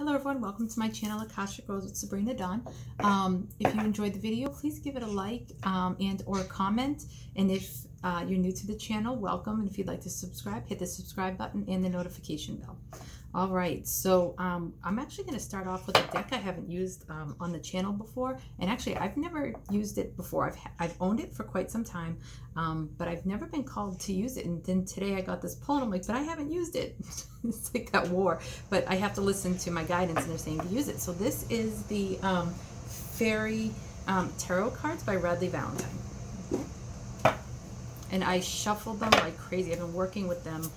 Hello everyone, welcome to my channel, Akashic Rose with Sabrina Dawn. If you enjoyed the video, please give it a like and or comment. And if you're new to the channel, welcome. And if you'd like to subscribe, hit the subscribe button and the notification bell. All right, so I'm actually going to start off with a deck I haven't used on the channel before. And actually, I've never used it before. I've owned it for quite some time, but I've never been called to use it. And then today I got this pull and I'm like, but I haven't used it. It's like that war. But I have to listen to my guidance and they're saying to use it. So this is the Fairy Tarot cards by Radley Valentine. And I shuffled them like crazy. I've been working with them,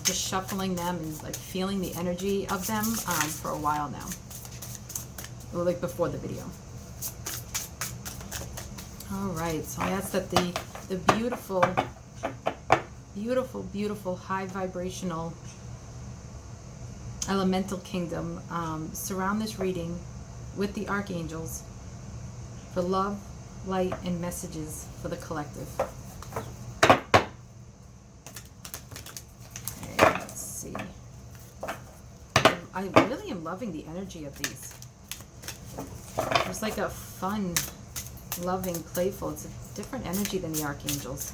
just shuffling them and like feeling the energy of them for a while now. Or like before the video. All right, so I ask that the beautiful, beautiful, beautiful high vibrational elemental kingdom surround this reading with the archangels for love, light, and messages for the collective. I really am loving the energy of these. It's like a fun, loving, playful. It's a different energy than the archangels.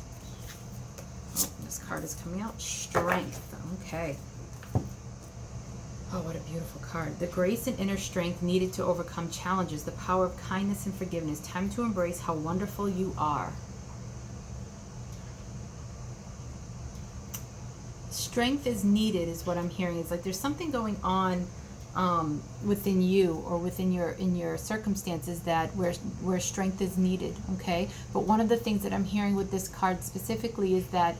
Oh, this card is coming out. Strength. Okay. Oh, what a beautiful card. The grace and inner strength needed to overcome challenges. The power of kindness and forgiveness. Time to embrace how wonderful you are. Strength is needed is what I'm hearing. It's like there's something going on within you or within your circumstances that where strength is needed. Okay, but one of the things that I'm hearing with this card specifically is that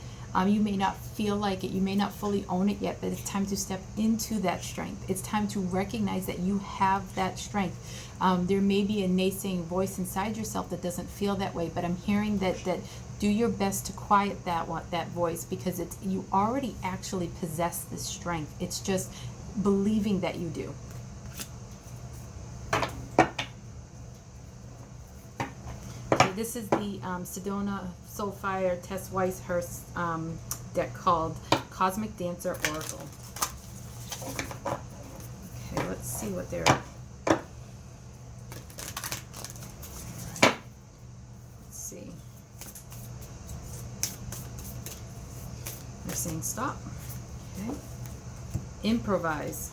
you may not feel like it, you may not fully own it yet, but it's time to step into that strength. It's time to recognize that you have that strength. There may be a naysaying voice inside yourself that doesn't feel that way, but I'm hearing that do your best to quiet that voice, because you already actually possess this strength. It's just believing that you do. Okay, this is the Sedona Soulfire Tess Weishurst deck called Cosmic Dancer Oracle. Okay, let's see what they're... Let's see. They're saying stop. Okay. Improvise.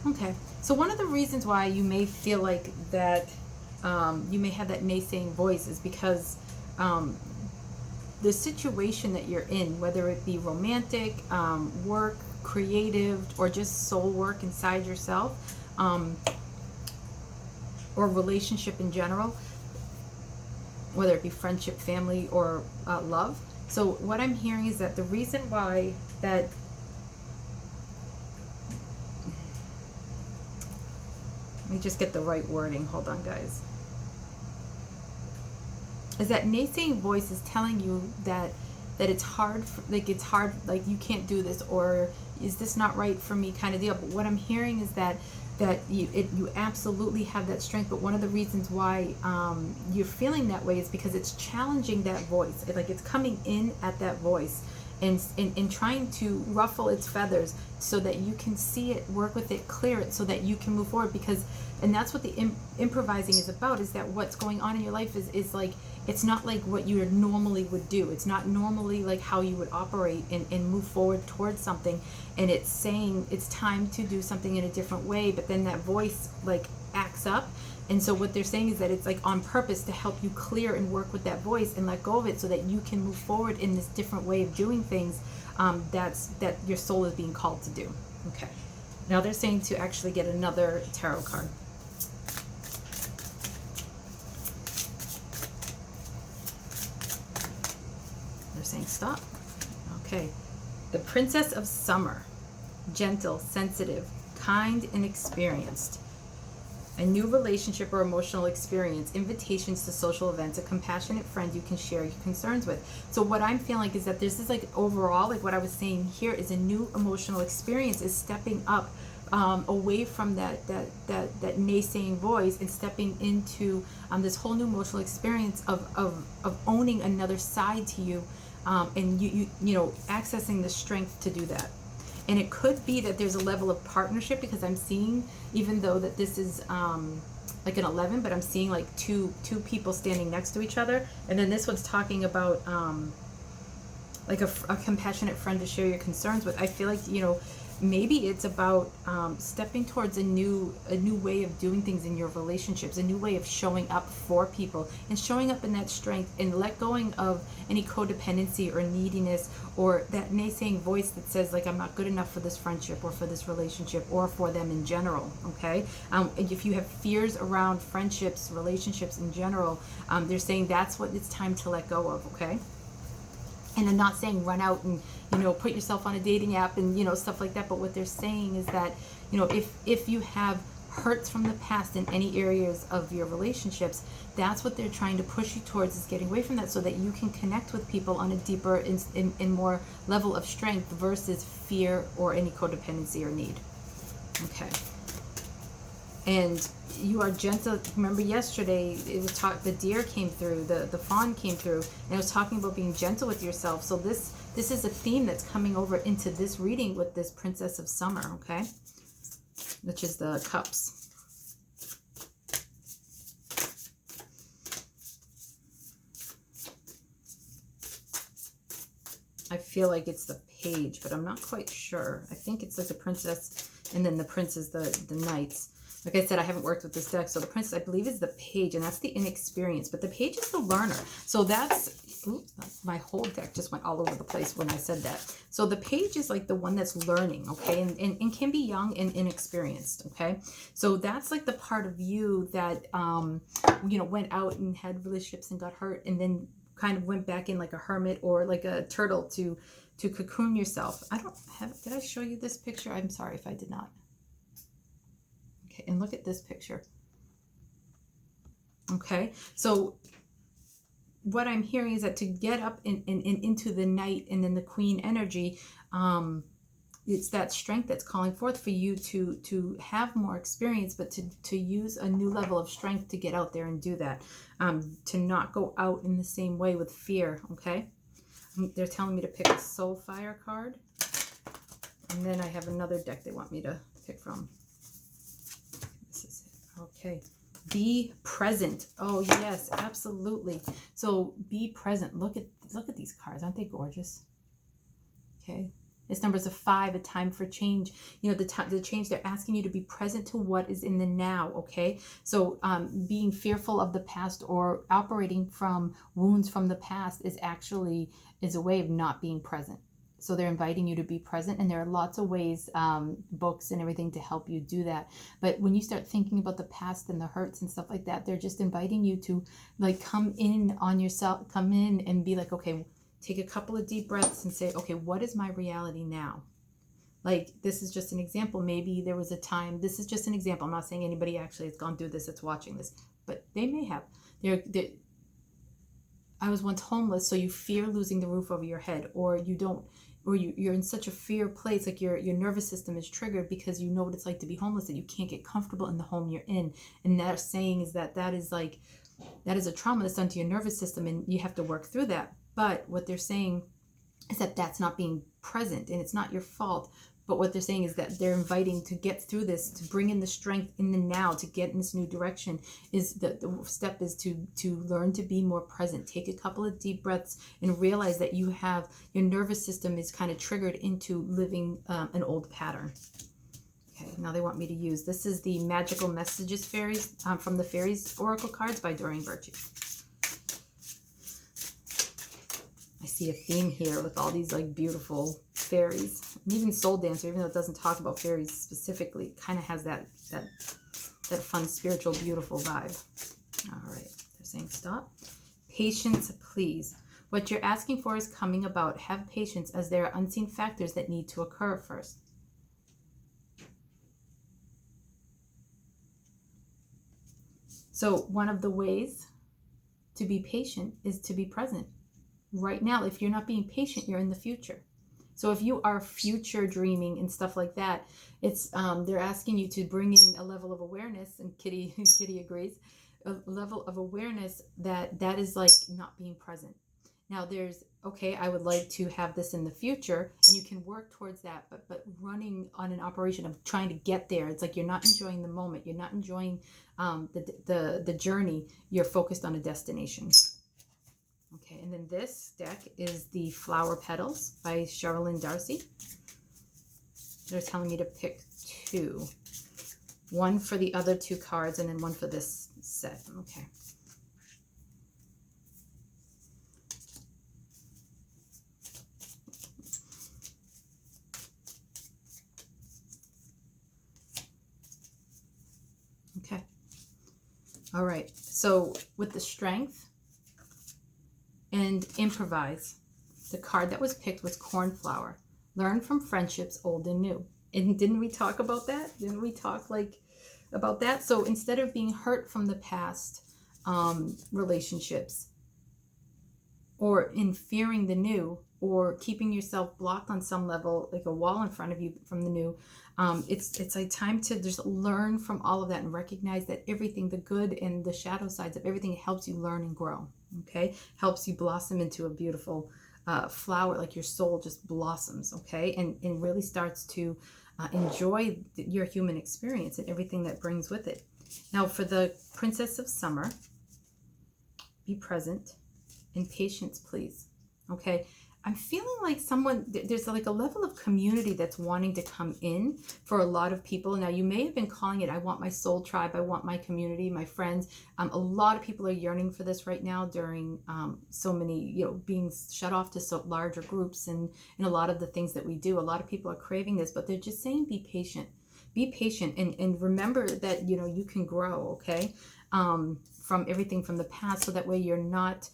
Okay. So one of the reasons why you may feel like that you may have that naysaying voice is because the situation that you're in, whether it be romantic, work, creative, or just soul work inside yourself, or relationship in general, whether it be friendship, family, or love. So what I'm hearing is that the reason why that... Let me just get the right wording. Hold on, guys. Is that naysaying voice is telling you that it's hard, like you can't do this, or is this not right for me kind of deal. But what I'm hearing is that you absolutely have that strength, but one of the reasons why you're feeling that way is because it's challenging that voice. Like it's coming in at that voice and trying to ruffle its feathers so that you can see it, work with it, clear it, so that you can move forward. And that's what the improvising is about, is that what's going on in your life is like, it's not like what you normally would do. It's not normally like how you would operate and move forward towards something. And it's saying it's time to do something in a different way, but then that voice like acts up. And so what they're saying is that it's like on purpose to help you clear and work with that voice and let go of it so that you can move forward in this different way of doing things that your soul is being called to do. Okay. Now they're saying to actually get another tarot card. They're saying stop. Okay. The Princess of Summer. Gentle, sensitive, kind, and experienced. A new relationship or emotional experience, invitations to social events, a compassionate friend you can share your concerns with. So what I'm feeling is that there's this like overall, like what I was saying here is a new emotional experience is stepping up away from that naysaying voice and stepping into this whole new emotional experience of owning another side to you, and you know, accessing the strength to do that. And it could be that there's a level of partnership, because I'm seeing, even though that this is like an 11, but I'm seeing like two people standing next to each other. And then this one's talking about like a compassionate friend to share your concerns with. I feel like, you know, maybe it's about stepping towards a new way of doing things in your relationships, a new way of showing up for people, and showing up in that strength, and let going of any codependency or neediness, or that naysaying voice that says, like, I'm not good enough for this friendship or for this relationship or for them in general. Okay, if you have fears around friendships, relationships in general, they're saying that's what it's time to let go of. Okay. And I'm not saying run out and, you know, put yourself on a dating app and, you know, stuff like that. But what they're saying is that, you know, if you have hurts from the past in any areas of your relationships, that's what they're trying to push you towards, is getting away from that, so that you can connect with people on a deeper in more level of strength versus fear or any codependency or need. Okay. And you are gentle. Remember yesterday it was the deer came through, the fawn came through, and it was talking about being gentle with yourself. So this is a theme that's coming over into this reading with this Princess of Summer, okay, which is the cups. I feel like it's the page, but I'm not quite sure. I think it's like the princess, and then the prince is the knights. Like I said, I haven't worked with this deck. So the princess, I believe, is the page, and that's the inexperience. But the page is the learner. So that's, oops, my whole deck just went all over the place when I said that. So the page is like the one that's learning, okay, and can be young and inexperienced, okay. So that's like the part of you that, you know, went out and had relationships and got hurt, and then kind of went back in like a hermit or like a turtle to cocoon yourself. I don't have, did I show you this picture? I'm sorry if I did not. And look at this picture. Okay, so what I'm hearing is that to get up and into the night and then the queen energy, it's that strength that's calling forth for you to have more experience, but to use a new level of strength to get out there and do that, to not go out in the same way with fear. Okay, they're telling me to pick a Soulfire card, and then I have another deck they want me to pick from. Okay, be present. Oh yes, absolutely. So be present. Look at these cards. Aren't they gorgeous? Okay, this number is a 5, a time for change. You know, the change, they're asking you to be present to what is in the now. Okay, so being fearful of the past or operating from wounds from the past is a way of not being present. So they're inviting you to be present, and there are lots of ways, books and everything, to help you do that. But when you start thinking about the past and the hurts and stuff like that, they're just inviting you to, like, come in on yourself, come in and be like, okay, take a couple of deep breaths and say, okay, what is my reality now? Like, this is just an example. Maybe there was a time, this is just an example. I'm not saying anybody actually has gone through this that's watching this, but they may have. I was once homeless, so you fear losing the roof over your head, or you're in such a fear place, like your nervous system is triggered because you know what it's like to be homeless, that you can't get comfortable in the home you're in. And they're saying is that is a trauma that's done to your nervous system, and you have to work through that. But what they're saying is that that's not being present, and it's not your fault. But what they're saying is that they're inviting to get through this, to bring in the strength in the now, to get in this new direction. Is the step is to learn to be more present. Take a couple of deep breaths and realize that your nervous system is kind of triggered into living an old pattern. Okay, now they want me to use, this is the Magical Messages Fairies from the Fairies Oracle cards by Doreen Virtue. I see a theme here with all these like beautiful fairies, and even Soul Dancer, even though it doesn't talk about fairies specifically, kind of has that fun, spiritual, beautiful vibe. All right, they're saying stop. Patience, please. What you're asking for is coming about. Have patience, as there are unseen factors that need to occur first. So one of the ways to be patient is to be present. Right now, if you're not being patient, you're in the future. So if you are future dreaming and stuff like that, it's they're asking you to bring in a level of awareness, and Kitty Kitty agrees, a level of awareness that is like not being present. Now there's, okay, I would like to have this in the future, and you can work towards that, but running on an operation of trying to get there, it's like you're not enjoying the moment, you're not enjoying the journey, you're focused on a destination. Okay, and then this deck is the Flower Petals by Sherilyn Darcy. They're telling me to pick two. One for the other two cards and then one for this set. Okay. Okay. All right. So with the Strength and Improvise, the card that was picked was Cornflower. Learn from friendships old and new. And didn't we talk about that? Didn't we talk like about that? So instead of being hurt from the past relationships, or in fearing the new, or keeping yourself blocked on some level, like a wall in front of you from the new, it's like time to just learn from all of that and recognize that everything, the good and the shadow sides of everything, helps you learn and grow. Okay, helps you blossom into a beautiful flower, like your soul just blossoms. Okay, and really starts to enjoy your human experience and everything that brings with it. Now for the Princess of Summer, be present and patience, please. Okay, I'm feeling like there's like a level of community that's wanting to come in for a lot of people. Now, you may have been calling it, I want my soul tribe, I want my community, my friends. A lot of people are yearning for this right now during so many, being shut off to so larger groups and a lot of the things that we do. A lot of people are craving this, but they're just saying be patient. Be patient and remember that, you can grow, okay, from everything from the past, so that way you're not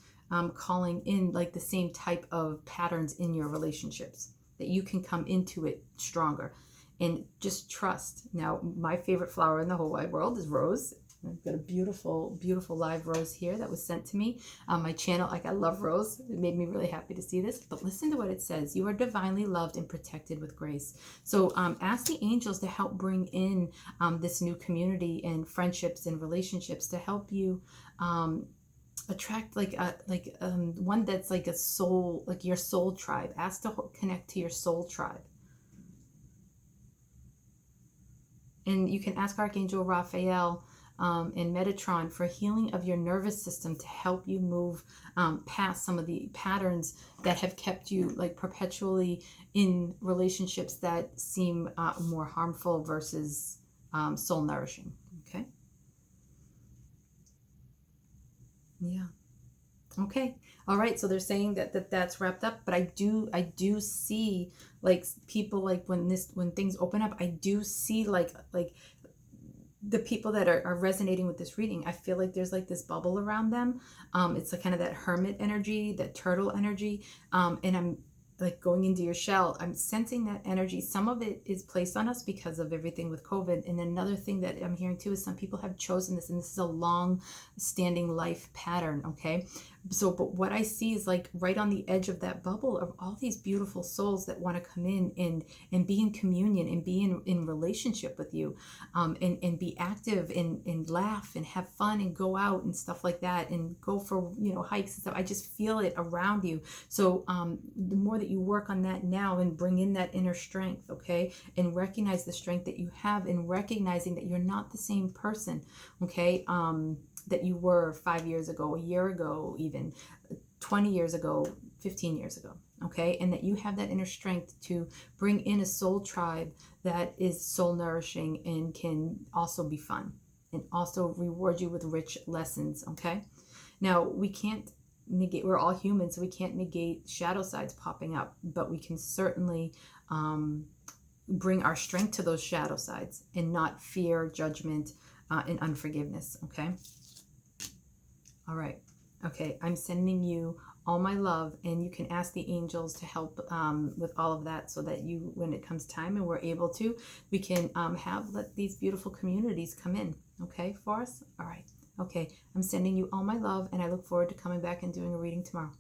calling in like the same type of patterns in your relationships, that you can come into it stronger and just trust. Now, my favorite flower in the whole wide world is rose. I've got a beautiful, beautiful live rose here that was sent to me on my channel. Like, I love rose. It made me really happy to see this. But listen to what it says. You are divinely loved and protected with grace. So ask the angels to help bring in this new community and friendships and relationships to help you attract one that's like a soul, like your soul tribe. Ask to connect to your soul tribe. And you can ask Archangel Raphael and Metatron for healing of your nervous system to help you move past some of the patterns that have kept you like perpetually in relationships that seem more harmful versus soul nourishing. Okay. Yeah. Okay. All right. So they're saying that's wrapped up, but I do see like people, like when things open up, I do see like the people that are resonating with this reading. I feel like there's like this bubble around them. It's like kind of that hermit energy, that turtle energy. And I'm like going into your shell. I'm sensing that energy. Some of it is placed on us because of everything with COVID. And another thing that I'm hearing too is some people have chosen this, and this is a long standing life pattern. Okay. So, but what I see is like right on the edge of that bubble of all these beautiful souls that want to come in and be in communion and be in relationship with you, and be active and laugh and have fun and go out and stuff like that and go for, hikes and stuff. I just feel it around you. So, the more that you work on that now and bring in that inner strength, okay, and recognize the strength that you have, and recognizing that you're not the same person, okay, that you were 5 years ago, a year ago, even 20 years ago, 15 years ago, okay? And that you have that inner strength to bring in a soul tribe that is soul nourishing and can also be fun and also reward you with rich lessons, okay? Now, we can't negate, we're all human, so we can't negate shadow sides popping up, but we can certainly bring our strength to those shadow sides and not fear, judgment, and unforgiveness, okay? All right. Okay. I'm sending you all my love, and you can ask the angels to help with all of that, so that you, when it comes time and we're able to, we can let these beautiful communities come in. Okay, for us. All right. Okay. I'm sending you all my love, and I look forward to coming back and doing a reading tomorrow.